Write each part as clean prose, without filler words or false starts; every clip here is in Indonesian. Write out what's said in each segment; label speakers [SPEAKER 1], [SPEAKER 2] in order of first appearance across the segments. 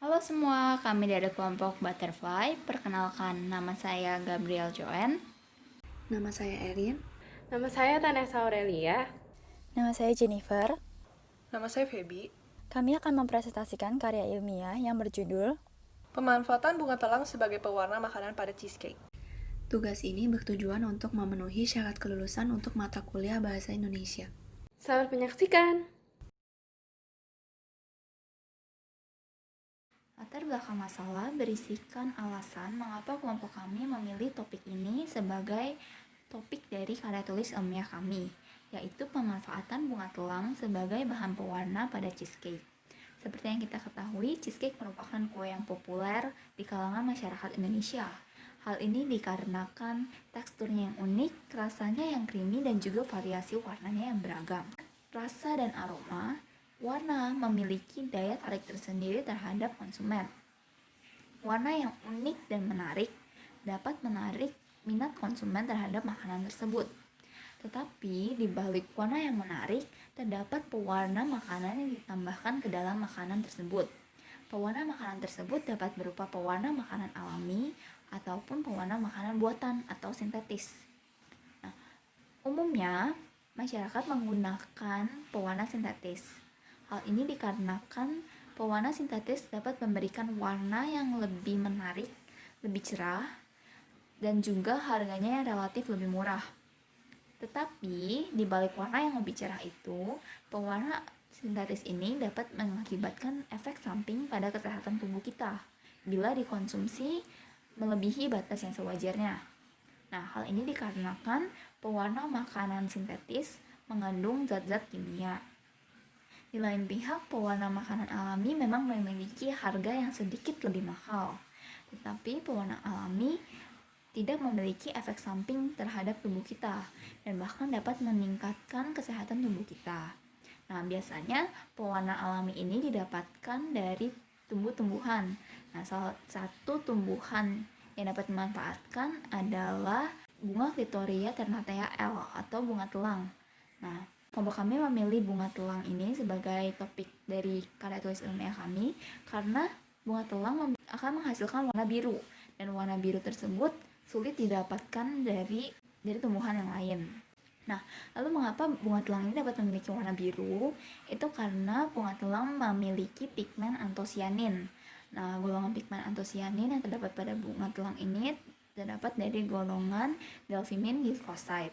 [SPEAKER 1] Halo semua, kami dari kelompok Butterfly. Perkenalkan, nama saya Gabriel Joen.
[SPEAKER 2] Nama saya Erin.
[SPEAKER 3] Nama saya Tanessa Aurelia.
[SPEAKER 4] Nama saya Jennifer.
[SPEAKER 5] Nama saya Feby.
[SPEAKER 4] Kami akan mempresentasikan karya ilmiah yang berjudul
[SPEAKER 5] Pemanfaatan bunga telang sebagai pewarna makanan pada cheesecake.
[SPEAKER 2] Tugas ini bertujuan untuk memenuhi syarat kelulusan untuk mata kuliah Bahasa Indonesia.
[SPEAKER 3] Selamat menyaksikan.
[SPEAKER 1] Latar belakang masalah berisikan alasan mengapa kelompok kami memilih topik ini sebagai topik dari karya tulis ilmiah kami, yaitu pemanfaatan bunga telang sebagai bahan pewarna pada cheesecake. Seperti yang kita ketahui, cheesecake merupakan kue yang populer di kalangan masyarakat Indonesia. Hal ini dikarenakan teksturnya yang unik, rasanya yang creamy, dan juga variasi warnanya yang beragam. Rasa dan aroma, warna memiliki daya tarik tersendiri terhadap konsumen. Warna yang unik dan menarik dapat menarik minat konsumen terhadap makanan tersebut. Tetapi di balik warna yang menarik, terdapat pewarna makanan yang ditambahkan ke dalam makanan tersebut. Pewarna makanan tersebut dapat berupa pewarna makanan alami ataupun pewarna makanan buatan atau sintetis. Umumnya, masyarakat menggunakan pewarna sintetis. Hal ini dikarenakan pewarna sintetis dapat memberikan warna yang lebih menarik, lebih cerah, dan juga harganya yang relatif lebih murah. Tetapi, di balik warna yang lebih cerah itu, pewarna sintetis ini dapat mengakibatkan efek samping pada kesehatan tubuh kita bila dikonsumsi melebihi batas yang sewajarnya. Nah, hal ini dikarenakan pewarna makanan sintetis mengandung zat-zat kimia. Di lain pihak, pewarna makanan alami memang memiliki harga yang sedikit lebih mahal. Tetapi pewarna alami tidak memiliki efek samping terhadap tubuh kita dan bahkan dapat meningkatkan kesehatan tubuh kita. Nah, biasanya pewarna alami ini didapatkan dari tumbuh-tumbuhan. Nah, salah satu tumbuhan yang dapat dimanfaatkan adalah bunga Clitoria ternatea L atau bunga telang. Nah, kelompok kami memilih bunga telang ini sebagai topik dari karya tulis ilmiah kami karena bunga telang akan menghasilkan warna biru, dan warna biru tersebut sulit didapatkan dari tumbuhan yang lain. Nah, lalu mengapa bunga telang ini dapat memiliki warna biru? Itu karena bunga telang memiliki pigmen antosianin. Nah, golongan pigmen antosianin yang terdapat pada bunga telang ini terdapat dari golongan delphimin glycoside.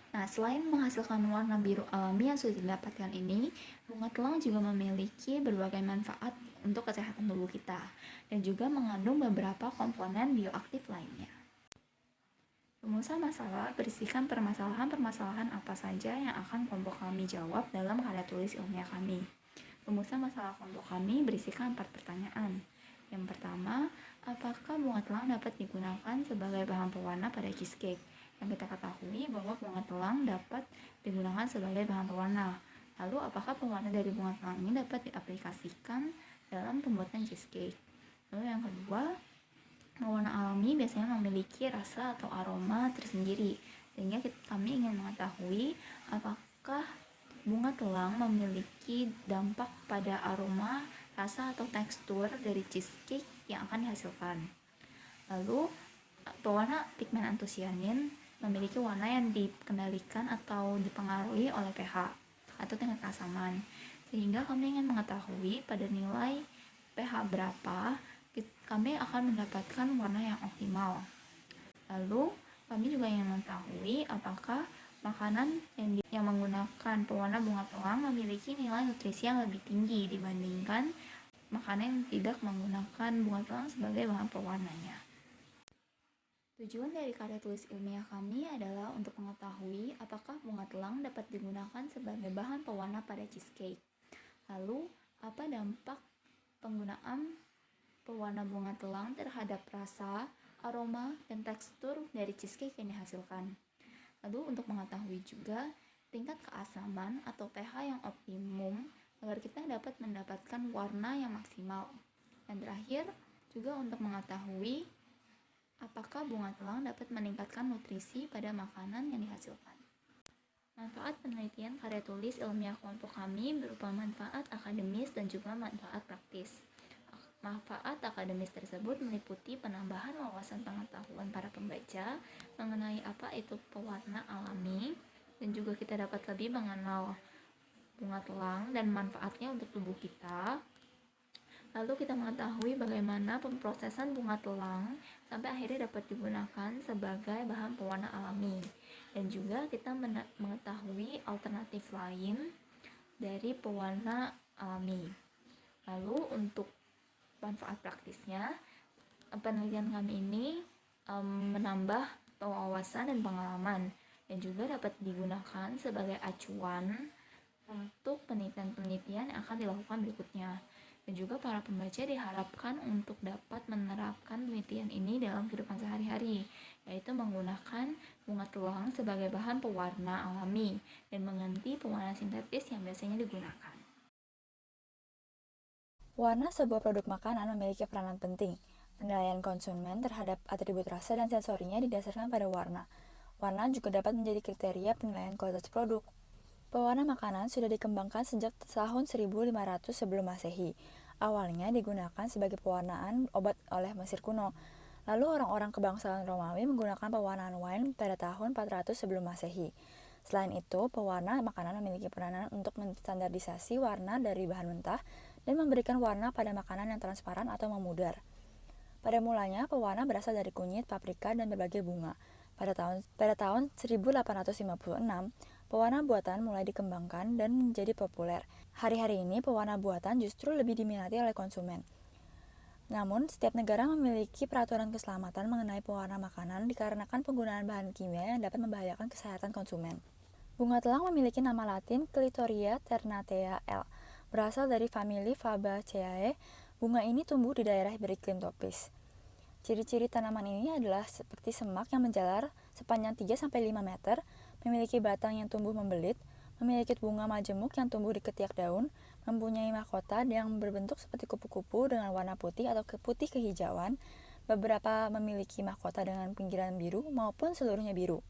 [SPEAKER 1] Nah, selain menghasilkan warna biru alami yang sudah didapatkan ini, bunga telang juga memiliki berbagai manfaat untuk kesehatan tubuh kita dan juga mengandung beberapa komponen bioaktif lainnya. Rumusan masalah berisikan permasalahan-permasalahan apa saja yang akan kelompok kami jawab dalam karya tulis ilmiah kami. Rumusan masalah kelompok kami berisikan 4 pertanyaan. Yang pertama, apakah bunga telang dapat digunakan sebagai bahan pewarna pada cheesecake? Yang kita ketahui bahwa bunga telang dapat digunakan sebagai bahan pewarna. Lalu, apakah pewarna dari bunga telang ini dapat diaplikasikan dalam pembuatan cheesecake? Lalu yang kedua, pewarna alami biasanya memiliki rasa atau aroma tersendiri, sehingga kami ingin mengetahui apakah bunga telang memiliki dampak pada aroma, rasa, atau tekstur dari cheesecake yang akan dihasilkan. Lalu, pewarna pigmen antosianin memiliki warna yang dikendalikan atau dipengaruhi oleh pH atau tingkat keasaman, sehingga kami ingin mengetahui pada nilai pH berapa kami akan mendapatkan warna yang optimal. Lalu, kami juga ingin mengetahui apakah makanan yang menggunakan pewarna bunga telang memiliki nilai nutrisi yang lebih tinggi dibandingkan makanan yang tidak menggunakan bunga telang sebagai bahan pewarnanya. Tujuan dari karya tulis ilmiah kami adalah untuk mengetahui apakah bunga telang dapat digunakan sebagai bahan pewarna pada cheesecake. Lalu, apa dampak penggunaan pewarna bunga telang terhadap rasa, aroma, dan tekstur dari cheesecake yang dihasilkan. Lalu untuk mengetahui juga tingkat keasaman atau pH yang optimum agar kita dapat mendapatkan warna yang maksimal. Dan terakhir juga untuk mengetahui apakah bunga telang dapat meningkatkan nutrisi pada makanan yang dihasilkan. Manfaat penelitian karya tulis ilmiah kelompok kami berupa manfaat akademis dan juga manfaat praktis. Manfaat akademis tersebut meliputi penambahan wawasan pengetahuan para pembaca mengenai apa itu pewarna alami, dan juga kita dapat lebih mengenal bunga telang dan manfaatnya untuk tubuh kita. Lalu kita mengetahui bagaimana pemrosesan bunga telang sampai akhirnya dapat digunakan sebagai bahan pewarna alami. Dan juga kita mengetahui alternatif lain dari pewarna alami. Lalu untuk manfaat praktisnya, penelitian kami ini menambah wawasan dan pengalaman, dan juga dapat digunakan sebagai acuan untuk penelitian-penelitian yang akan dilakukan berikutnya. Dan juga para pembaca diharapkan untuk dapat menerapkan penelitian ini dalam kehidupan sehari-hari, yaitu menggunakan bunga telang sebagai bahan pewarna alami dan mengganti pewarna sintetis yang biasanya digunakan.
[SPEAKER 4] Warna sebuah produk makanan memiliki peranan penting. Penilaian konsumen terhadap atribut rasa dan sensorinya didasarkan pada warna. Warna juga dapat menjadi kriteria penilaian kualitas produk. Pewarna makanan sudah dikembangkan sejak tahun 1500 sebelum Masehi. Awalnya digunakan sebagai pewarnaan obat oleh Mesir kuno. Lalu orang-orang kebangsaan Romawi menggunakan pewarnaan wine pada tahun 400 sebelum Masehi. Selain itu, pewarna makanan memiliki peranan untuk menstandardisasi warna dari bahan mentah dan memberikan warna pada makanan yang transparan atau memudar. Pada mulanya, pewarna berasal dari kunyit, paprika, dan berbagai bunga. Pada tahun 1856, pewarna buatan mulai dikembangkan dan menjadi populer. Hari-hari ini, pewarna buatan justru lebih diminati oleh konsumen. Namun, setiap negara memiliki peraturan keselamatan mengenai pewarna makanan dikarenakan penggunaan bahan kimia yang dapat membahayakan kesehatan konsumen. Bunga telang memiliki nama latin Clitoria ternatea L. Berasal dari famili Fabaceae, bunga ini tumbuh di daerah beriklim tropis. Ciri-ciri tanaman ini adalah seperti semak yang menjalar sepanjang 3-5 meter, memiliki batang yang tumbuh membelit, memiliki bunga majemuk yang tumbuh di ketiak daun, mempunyai mahkota yang berbentuk seperti kupu-kupu dengan warna putih atau putih kehijauan, beberapa memiliki mahkota dengan pinggiran biru maupun seluruhnya biru.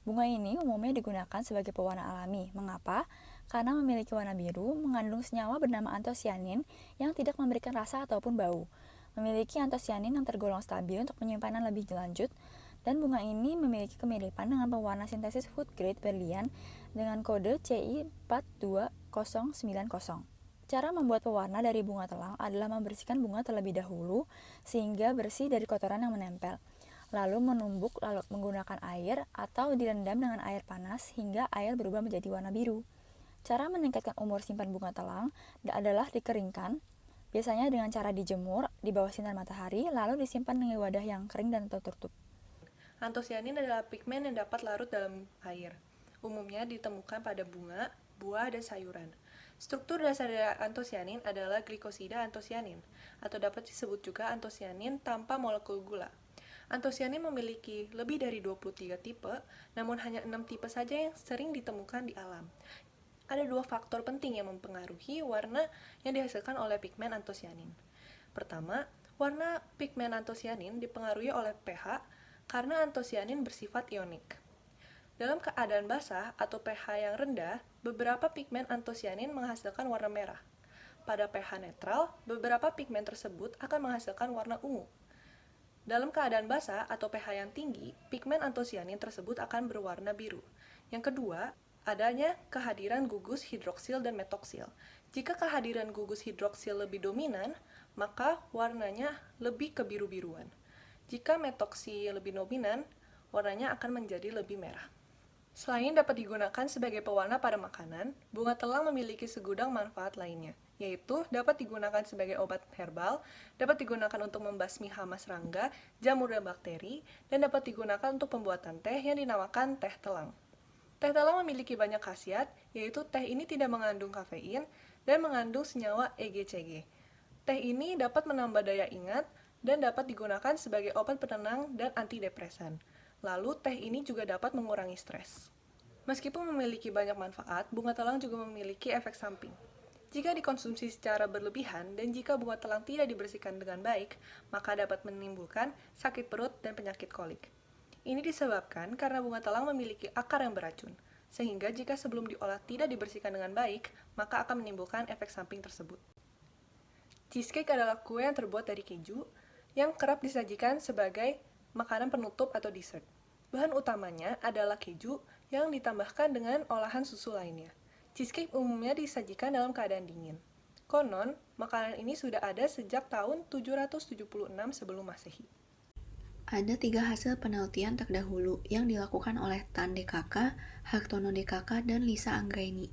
[SPEAKER 4] Bunga ini umumnya digunakan sebagai pewarna alami. Mengapa? Karena memiliki warna biru, mengandung senyawa bernama antosianin yang tidak memberikan rasa ataupun bau. Memiliki antosianin yang tergolong stabil untuk penyimpanan lebih lanjut, dan bunga ini memiliki kemiripan dengan pewarna sintesis food grade berlian dengan kode CI42090. Cara membuat pewarna dari bunga telang adalah membersihkan bunga terlebih dahulu sehingga bersih dari kotoran yang menempel. Lalu menumbuk menggunakan air atau direndam dengan air panas hingga air berubah menjadi warna biru. Cara meningkatkan umur simpan bunga telang adalah dikeringkan, biasanya dengan cara dijemur di bawah sinar matahari, lalu disimpan dengan wadah yang kering dan tertutup.
[SPEAKER 5] Antosianin adalah pigmen yang dapat larut dalam air. Umumnya ditemukan pada bunga, buah, dan sayuran. Struktur dasar dari antosianin adalah glikosida antosianin, atau dapat disebut juga antosianin tanpa molekul gula. Antosianin memiliki lebih dari 23 tipe, namun hanya 6 tipe saja yang sering ditemukan di alam. Ada 2 faktor penting yang mempengaruhi warna yang dihasilkan oleh pigmen antosianin. Pertama, warna pigmen antosianin dipengaruhi oleh pH karena antosianin bersifat ionik. Dalam keadaan basah atau pH yang rendah, beberapa pigmen antosianin menghasilkan warna merah. Pada pH netral, beberapa pigmen tersebut akan menghasilkan warna ungu. Dalam keadaan basah atau pH yang tinggi, pigmen antosianin tersebut akan berwarna biru. Yang kedua, adanya kehadiran gugus hidroksil dan metoksil. Jika kehadiran gugus hidroksil lebih dominan, maka warnanya lebih kebiru-biruan. Jika metoksil lebih dominan, warnanya akan menjadi lebih merah. Selain dapat digunakan sebagai pewarna pada makanan, bunga telang memiliki segudang manfaat lainnya, yaitu dapat digunakan sebagai obat herbal, dapat digunakan untuk membasmi hama serangga, jamur dan bakteri, dan dapat digunakan untuk pembuatan teh yang dinamakan teh telang. Teh telang memiliki banyak khasiat, yaitu teh ini tidak mengandung kafein dan mengandung senyawa EGCG. Teh ini dapat menambah daya ingat dan dapat digunakan sebagai obat penenang dan antidepresan. Lalu, teh ini juga dapat mengurangi stres. Meskipun memiliki banyak manfaat, bunga telang juga memiliki efek samping. Jika dikonsumsi secara berlebihan dan jika bunga telang tidak dibersihkan dengan baik, maka dapat menimbulkan sakit perut dan penyakit kolik. Ini disebabkan karena bunga telang memiliki akar yang beracun, sehingga jika sebelum diolah tidak dibersihkan dengan baik, maka akan menimbulkan efek samping tersebut. Cheesecake adalah kue yang terbuat dari keju yang kerap disajikan sebagai makanan penutup atau dessert. Bahan utamanya adalah keju yang ditambahkan dengan olahan susu lainnya. Cheesecake umumnya disajikan dalam keadaan dingin. Konon, makanan ini sudah ada sejak tahun 776 sebelum Masehi.
[SPEAKER 2] Ada 3 hasil penelitian terdahulu yang dilakukan oleh Tan DKK, Hartono DKK, dan Lisa Anggraini.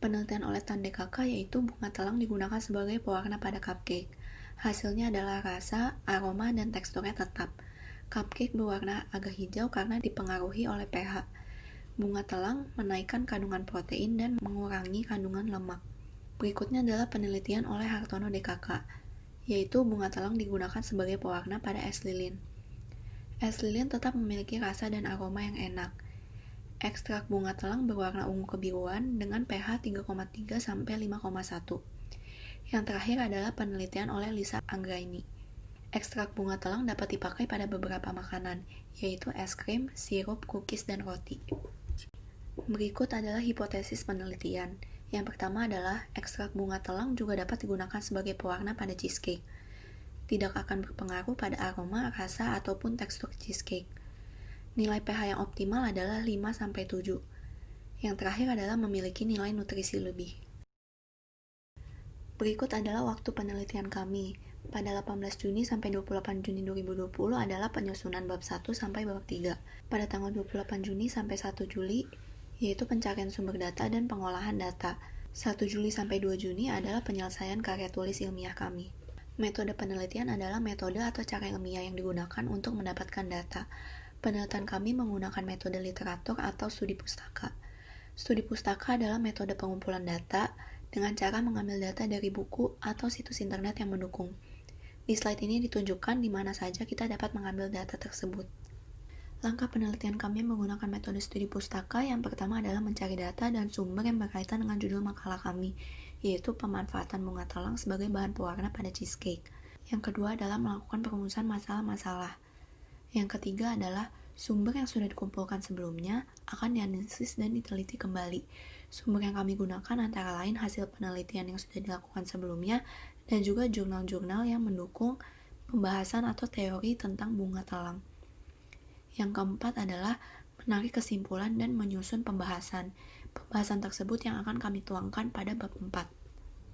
[SPEAKER 2] Penelitian oleh Tan DKK yaitu bunga telang digunakan sebagai pewarna pada cupcake. Hasilnya adalah rasa, aroma, dan teksturnya tetap. Cupcake berwarna agak hijau karena dipengaruhi oleh pH. Bunga telang menaikkan kandungan protein dan mengurangi kandungan lemak. Berikutnya adalah penelitian oleh Hartono DKK, yaitu bunga telang digunakan sebagai pewarna pada es lilin. Es lilin tetap memiliki rasa dan aroma yang enak. Ekstrak bunga telang berwarna ungu kebiruan dengan pH 3,3 sampai 5,1. Yang terakhir adalah penelitian oleh Lisa Anggraini. Ekstrak bunga telang dapat dipakai pada beberapa makanan, yaitu es krim, sirup, cookies, dan roti. Berikut adalah hipotesis penelitian. Yang pertama adalah ekstrak bunga telang juga dapat digunakan sebagai pewarna pada cheesecake. Tidak akan berpengaruh pada aroma, rasa, ataupun tekstur cheesecake. Nilai pH yang optimal adalah 5-7. Yang terakhir adalah memiliki nilai nutrisi lebih. Berikut adalah waktu penelitian kami. Pada 18 Juni sampai 28 Juni 2020 adalah penyusunan bab 1 sampai bab 3. Pada tanggal 28 Juni sampai 1 Juli yaitu pencarian sumber data dan pengolahan data. 1 Juli sampai 2 Juni adalah penyelesaian karya tulis ilmiah kami. Metode penelitian adalah metode atau cara ilmiah yang digunakan untuk mendapatkan data. Penelitian kami menggunakan metode literatur atau studi pustaka. Studi pustaka adalah metode pengumpulan data dengan cara mengambil data dari buku atau situs internet yang mendukung. Di slide ini ditunjukkan di mana saja kita dapat mengambil data tersebut. Langkah penelitian kami menggunakan metode studi pustaka. Yang pertama adalah mencari data dan sumber yang berkaitan dengan judul makalah kami, yaitu pemanfaatan bunga telang sebagai bahan pewarna pada cheesecake. Yang kedua adalah melakukan perumusan masalah-masalah. Yang ketiga adalah sumber yang sudah dikumpulkan sebelumnya akan dianalisis dan diteliti kembali. Sumber yang kami gunakan antara lain hasil penelitian yang sudah dilakukan sebelumnya dan juga jurnal-jurnal yang mendukung pembahasan atau teori tentang bunga telang. Yang keempat adalah menarik kesimpulan dan menyusun pembahasan. Pembahasan tersebut yang akan kami tuangkan pada bab 4.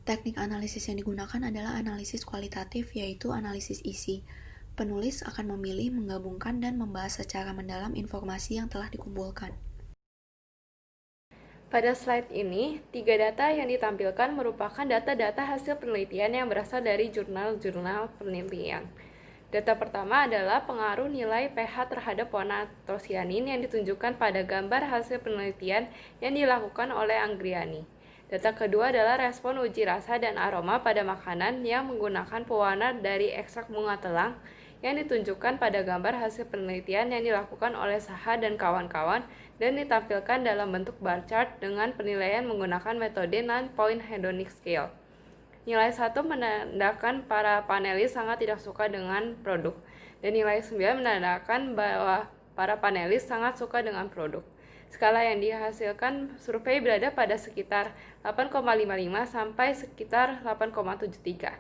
[SPEAKER 2] Teknik analisis yang digunakan adalah analisis kualitatif, yaitu analisis isi. Penulis akan memilih, menggabungkan, dan membahas secara mendalam informasi yang telah dikumpulkan.
[SPEAKER 3] Pada slide ini, 3 data yang ditampilkan merupakan data-data hasil penelitian yang berasal dari jurnal-jurnal penelitian. Data pertama adalah pengaruh nilai pH terhadap warna antosianin yang ditunjukkan pada gambar hasil penelitian yang dilakukan oleh Anggraini. Data kedua adalah respon uji rasa dan aroma pada makanan yang menggunakan pewarna dari ekstrak bunga telang yang ditunjukkan pada gambar hasil penelitian yang dilakukan oleh Saha dan kawan-kawan dan ditampilkan dalam bentuk bar chart dengan penilaian menggunakan metode non-point hedonic scale. Nilai 1 menandakan para panelis sangat tidak suka dengan produk, dan nilai 9 menandakan bahwa para panelis sangat suka dengan produk. Skala yang dihasilkan survei berada pada sekitar 8,55 sampai sekitar 8,73.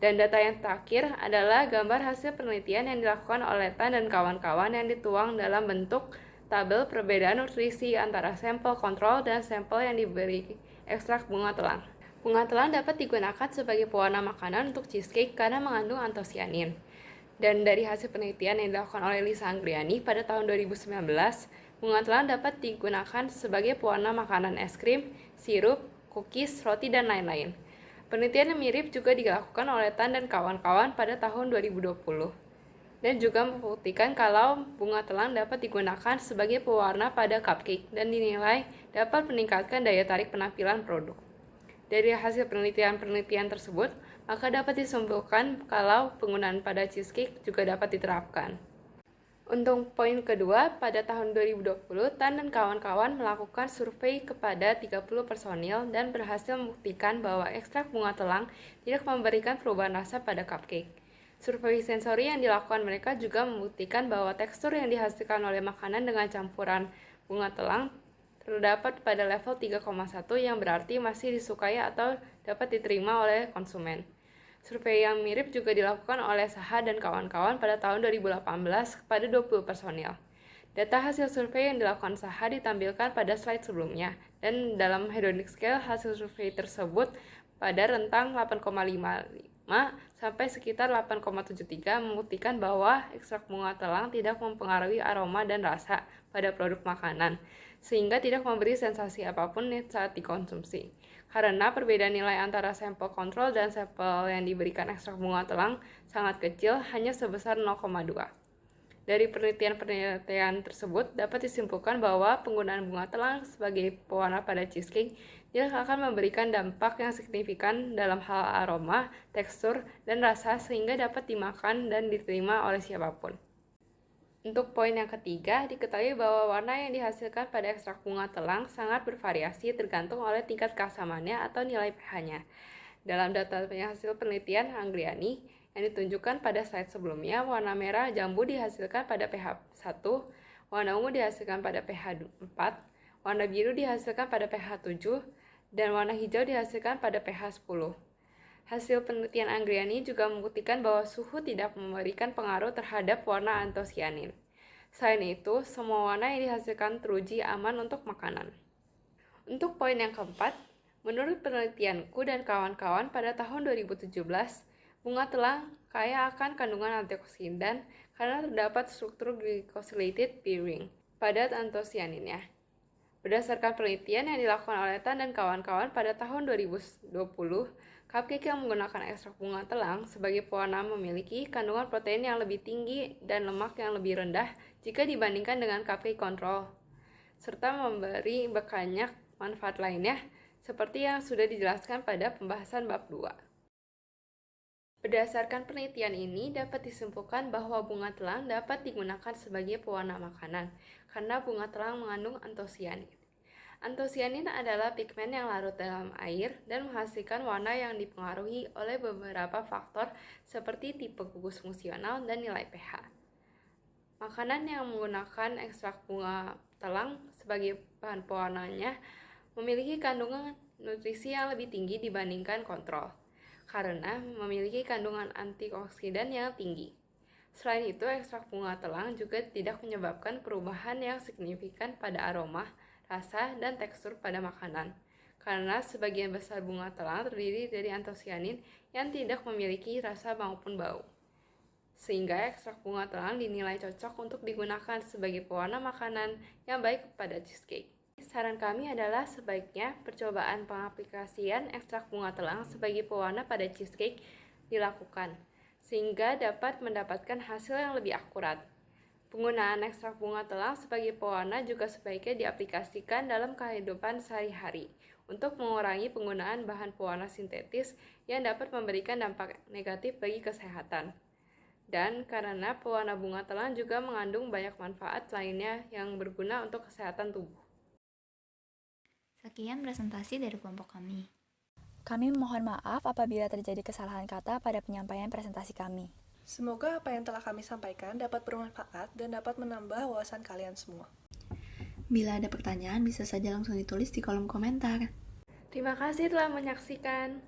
[SPEAKER 3] Dan data yang terakhir adalah gambar hasil penelitian yang dilakukan oleh Tan dan kawan-kawan yang dituang dalam bentuk tabel perbedaan nutrisi antara sampel kontrol dan sampel yang diberi ekstrak bunga telang. Bunga telang dapat digunakan sebagai pewarna makanan untuk cheesecake karena mengandung antosianin. Dan dari hasil penelitian yang dilakukan oleh Lisa Anggraini pada tahun 2019, bunga telang dapat digunakan sebagai pewarna makanan es krim, sirup, cookies, roti, dan lain-lain. Penelitian yang mirip juga dilakukan oleh Tan dan kawan-kawan pada tahun 2020. Dan juga membuktikan kalau bunga telang dapat digunakan sebagai pewarna pada cupcake dan dinilai dapat meningkatkan daya tarik penampilan produk. Dari hasil penelitian-penelitian tersebut, maka dapat disimpulkan kalau penggunaan pada cheesecake juga dapat diterapkan. Untuk poin kedua, pada tahun 2020, Tan dan kawan-kawan melakukan survei kepada 30 personil dan berhasil membuktikan bahwa ekstrak bunga telang tidak memberikan perubahan rasa pada cupcake. Survei sensori yang dilakukan mereka juga membuktikan bahwa tekstur yang dihasilkan oleh makanan dengan campuran bunga telang terdapat pada level 3,1 yang berarti masih disukai atau dapat diterima oleh konsumen. Survei yang mirip juga dilakukan oleh Saha dan kawan-kawan pada tahun 2018 kepada 20 personil. Data hasil survei yang dilakukan Saha ditampilkan pada slide sebelumnya, dan dalam hedonic scale hasil survei tersebut pada rentang 8,55 sampai sekitar 8,73 membuktikan bahwa ekstrak bunga telang tidak mempengaruhi aroma dan rasa pada produk makanan, sehingga tidak memberi sensasi apapun saat dikonsumsi. Karena perbedaan nilai antara sampel kontrol dan sampel yang diberikan ekstrak bunga telang sangat kecil, hanya sebesar 0,2. Dari penelitian tersebut dapat disimpulkan bahwa penggunaan bunga telang sebagai pewarna pada cheesecake tidak akan memberikan dampak yang signifikan dalam hal aroma, tekstur, dan rasa sehingga dapat dimakan dan diterima oleh siapapun. Untuk poin yang ketiga, diketahui bahwa warna yang dihasilkan pada ekstrak bunga telang sangat bervariasi tergantung oleh tingkat keasamannya atau nilai pH-nya. Dalam data hasil penelitian Anggriani yang ditunjukkan pada slide sebelumnya, warna merah jambu dihasilkan pada pH 1, warna ungu dihasilkan pada pH 4, warna biru dihasilkan pada pH 7, dan warna hijau dihasilkan pada pH 10. Hasil penelitian Anggriani juga membuktikan bahwa suhu tidak memberikan pengaruh terhadap warna antosianin. Selain itu, semua warna yang dihasilkan teruji aman untuk makanan. Untuk poin yang keempat, menurut penelitianku dan kawan-kawan pada tahun 2017, bunga telang kaya akan kandungan antioksidan karena terdapat struktur glycosylated pairing pada antosianinnya. Berdasarkan penelitian yang dilakukan oleh Tan dan kawan-kawan pada tahun 2020, cupcake yang menggunakan ekstrak bunga telang sebagai pewarna memiliki kandungan protein yang lebih tinggi dan lemak yang lebih rendah jika dibandingkan dengan cupcake kontrol, serta memberi banyak manfaat lainnya seperti yang sudah dijelaskan pada pembahasan bab 2. Berdasarkan penelitian ini dapat disimpulkan bahwa bunga telang dapat digunakan sebagai pewarna makanan karena bunga telang mengandung antosianin. Antosianin adalah pigmen yang larut dalam air dan menghasilkan warna yang dipengaruhi oleh beberapa faktor seperti tipe gugus fungsional dan nilai pH. Makanan yang menggunakan ekstrak bunga telang sebagai bahan pewarnanya memiliki kandungan nutrisi yang lebih tinggi dibandingkan kontrol, karena memiliki kandungan antioksidan yang tinggi. Selain itu, ekstrak bunga telang juga tidak menyebabkan perubahan yang signifikan pada aroma, rasa, dan tekstur pada makanan, karena sebagian besar bunga telang terdiri dari antosianin yang tidak memiliki rasa maupun bau. Sehingga ekstrak bunga telang dinilai cocok untuk digunakan sebagai pewarna makanan yang baik pada cheesecake. Saran kami adalah sebaiknya percobaan pengaplikasian ekstrak bunga telang sebagai pewarna pada cheesecake dilakukan, sehingga dapat mendapatkan hasil yang lebih akurat. Penggunaan ekstrak bunga telang sebagai pewarna juga sebaiknya diaplikasikan dalam kehidupan sehari-hari untuk mengurangi penggunaan bahan pewarna sintetis yang dapat memberikan dampak negatif bagi kesehatan. Dan karena pewarna bunga telang juga mengandung banyak manfaat lainnya yang berguna untuk kesehatan tubuh.
[SPEAKER 1] Sekian presentasi dari kelompok kami.
[SPEAKER 4] Kami mohon maaf apabila terjadi kesalahan kata pada penyampaian presentasi kami.
[SPEAKER 5] Semoga apa yang telah kami sampaikan dapat bermanfaat dan dapat menambah wawasan kalian semua.
[SPEAKER 2] Bila ada pertanyaan, bisa saja langsung ditulis di kolom komentar.
[SPEAKER 3] Terima kasih telah menyaksikan.